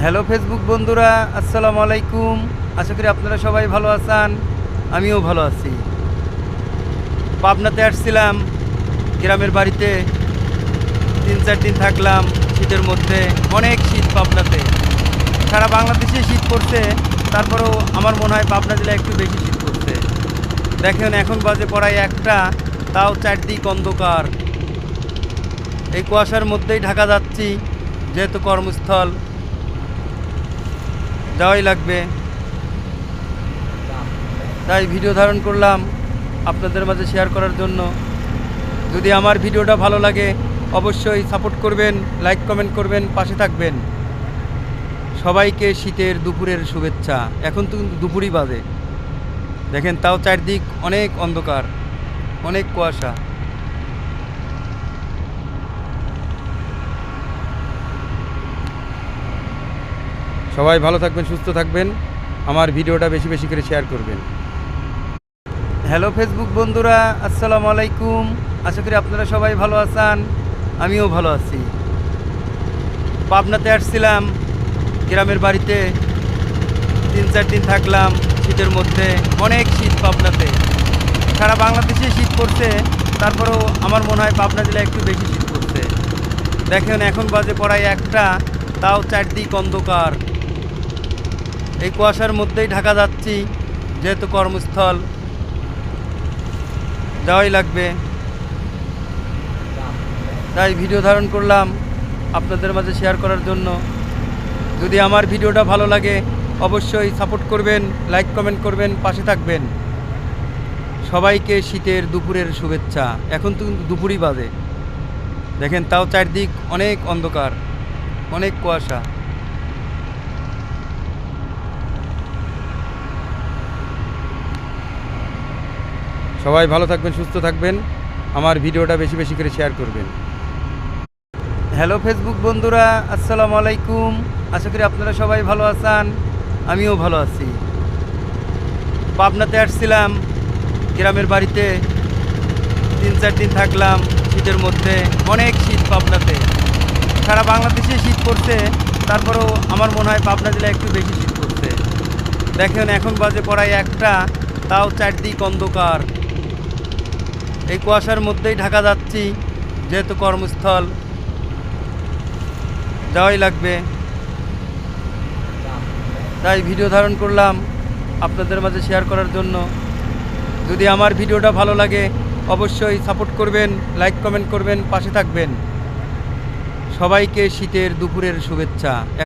Hello Facebook বন্ধুরা, আসসালামু আলাইকুম। আশা করি আপনারা সবাই ভালো আছেন। আমিও ভালো আছি। পাবনাতে আসছিলাম, গ্রামের বাড়িতে 3-4 দিন থাকলাম। শীতের মধ্যে অনেক শীত পাবনাতে। সারা বাংলাদেশে শীত পড়ছে, তারপরেও আমার মনে হয় পাবনা জেলায় একটু বেশি শীত পড়ছে। দেখেন এখন বাজে পড়ায় 1টা, তাও চারদিক অন্ধকার। এই কুয়াশার মধ্যেই ঢাকা যাচ্ছি, যেহেতু কর্মস্থল যাওয়াই লাগবে, তাই ভিডিও ধারণ করলাম আপনাদের মাঝে শেয়ার করার জন্য। যদি আমার ভিডিওটা ভালো লাগে অবশ্যই সাপোর্ট করবেন, লাইক কমেন্ট করবেন, পাশে থাকবেন। সবাইকে শীতের দুপুরের শুভেচ্ছা। এখন তো কিন্তু দুপুরই বাজে, দেখেন তাও চারদিক অনেক অন্ধকার, অনেক কুয়াশা। সবাই ভালো থাকবেন, সুস্থ থাকবেন। আমার ভিডিওটা বেশি বেশি করে শেয়ার করবেন। হ্যালো ফেসবুক বন্ধুরা, আসসালামু আলাইকুম। আশা করি আপনারা সবাই ভালো আছেন। আমিও ভালো আছি। পাবনাতে আসছিলাম, গ্রামের বাড়িতে 3-4 দিন থাকলাম। শীতের মধ্যে অনেক শীত পাবনাতে। সারা বাংলাদেশে শীত পড়ছে, তারপরেও আমার মনে হয় পাবনা জেলায় একটু বেশি শীত পড়ছে। দেখেন এখন বাজে পড়ায় 1টা, তাও চারদিক অন্ধকার। এই কুয়াশার মধ্যেই ঢাকা যাচ্ছি, যেহেতু কর্মস্থল যাওয়াই লাগবে, তাই ভিডিও ধারণ করলাম আপনাদের মাঝে শেয়ার করার জন্য। যদি আমার ভিডিওটা ভালো লাগে অবশ্যই সাপোর্ট করবেন, লাইক কমেন্ট করবেন, পাশে থাকবেন। সবাইকে শীতের দুপুরের শুভেচ্ছা। এখন তো কিন্তু দুপুরই বাজে, দেখেন তাও চারদিক অনেক অন্ধকার, অনেক কুয়াশা। সবাই ভালো থাকবেন, সুস্থ থাকবেন। আমার ভিডিওটা বেশি বেশি করে শেয়ার করবেন। হ্যালো ফেসবুক বন্ধুরা, আসসালামু আলাইকুম। আশা করি আপনারা সবাই ভালো আছেন। আমিও ভালো আছি। পাবনাতে আসছিলাম, গ্রামের বাড়িতে 3-4 দিন থাকলাম। শীতের মধ্যে অনেক শীত পাবনাতে। সারা বাংলাদেশে শীত পড়ছে, তারপরেও আমার মনে হয় পাবনা জেলায় একটু বেশি শীত পড়ছে। দেখেন এখন বাজে পড়ায় 1টা, তাও চারদিক অন্ধকার। এই কুয়াশার মধ্যেই ঢাকা যাচ্ছি, যেহেতু কর্মস্থল যাওয়াই লাগবে, তাই ভিডিও ধারণ করলাম আপনাদের মাঝে শেয়ার করার জন্য। যদি আমার ভিডিওটা ভালো লাগে অবশ্যই সাপোর্ট করবেন, লাইক কমেন্ট করবেন, পাশে থাকবেন। সবাইকে শীতের দুপুরের শুভেচ্ছা।